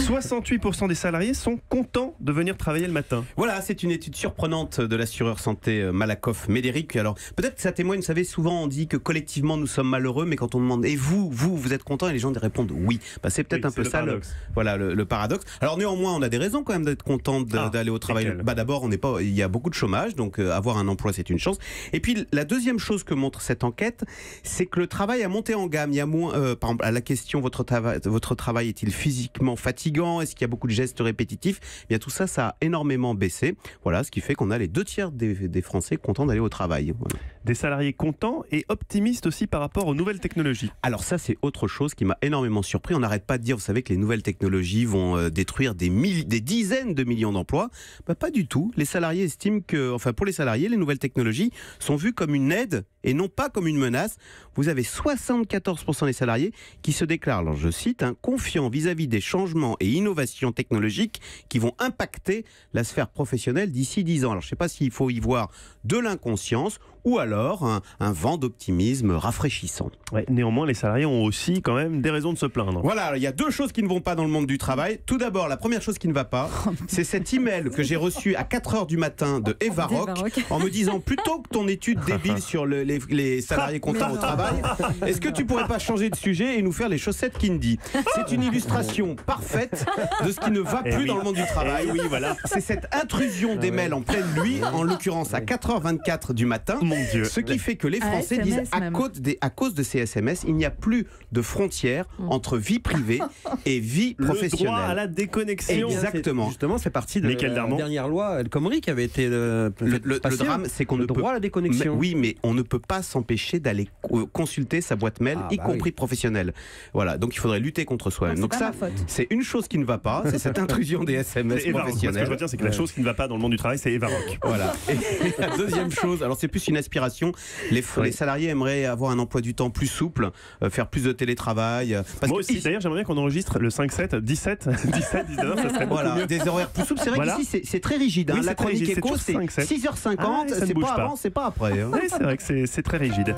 68% des salariés sont contents de venir travailler le matin. Voilà, c'est une étude surprenante de l'assureur santé Malakoff Médéric. Alors, peut-être que ça témoigne, vous savez, souvent on dit que collectivement nous sommes malheureux, mais quand on demande, et vous êtes content, et les gens répondent oui. C'est peut-être un peu ça le paradoxe. Alors, néanmoins, on a des raisons quand même d'être content d'aller au travail. D'abord, il y a beaucoup de chômage, donc avoir un emploi, c'est une chance. Et puis, la deuxième chose que montre cette enquête, c'est que le travail a monté en gamme. Il y a moins, par exemple, à la question, votre travail est-il physiquement fatigant? Est-ce qu'il y a beaucoup de gestes répétitifs? Eh bien, tout ça, ça a énormément baissé. Voilà, ce qui fait qu'on a les 2/3 des Français contents d'aller au travail. Voilà. Des salariés contents et optimistes aussi par rapport aux nouvelles technologies. Alors ça, c'est autre chose qui m'a énormément surpris. On n'arrête pas de dire, vous savez, que les nouvelles technologies vont détruire des dizaines de millions d'emplois. Pas du tout. Les salariés estiment que, pour les salariés, les nouvelles technologies sont vues comme une aide et non pas comme une menace. Vous avez 74% des salariés qui se déclarent, alors je cite, confiants vis-à-vis des changements et innovations technologiques qui vont impacter la sphère professionnelle d'ici 10 ans. Alors je ne sais pas s'il faut y voir de l'inconscience ou alors un vent d'optimisme rafraîchissant. Ouais, néanmoins, les salariés ont aussi quand même des raisons de se plaindre. Voilà, il y a deux choses qui ne vont pas dans le monde du travail. Tout d'abord, la première chose qui ne va pas, c'est cet email que j'ai reçu à 4h du matin de Eva Rock en me disant, plutôt que ton étude débile sur les salariés contents au travail, est-ce que tu pourrais pas changer de sujet et nous faire les chaussettes Kindy? C'est une illustration parfaite de ce qui ne va plus dans le monde du travail. Oui, voilà. C'est cette intrusion des mails en pleine nuit, en l'occurrence à 4h24 du matin. Mon Dieu. Ce qui fait que les Français disent, à cause de ces SMS, il n'y a plus de frontières entre vie privée et vie professionnelle. Le droit à la déconnexion. Exactement. Justement, c'est parti de la dernière loi El Khomri qui avait été le drame, c'est qu'on ne peut droit à la déconnexion. Oui, mais on ne peut pas s'empêcher d'aller consulter sa boîte mail, y compris professionnelle. Voilà, donc il faudrait lutter contre soi-même. Donc ça, c'est une chose qui ne va pas, c'est cette intrusion des SMS professionnels. Ce que je retiens, c'est que la chose qui ne va pas dans le monde du travail, c'est Eva Rock. Voilà. Et la deuxième chose, alors c'est plus une aspiration, les salariés aimeraient avoir un emploi du temps plus souple, faire plus de télétravail. Moi aussi, d'ailleurs, j'aimerais bien qu'on enregistre le 5-7, 17, 19, ça serait beaucoup mieux. Des horaires plus souples. C'est vrai qu'ici, c'est très rigide. Oui, la chronique éco, c'est 6h50, c'est pas avant, c'est pas après. Oui, c'est vrai que c'est très rigide.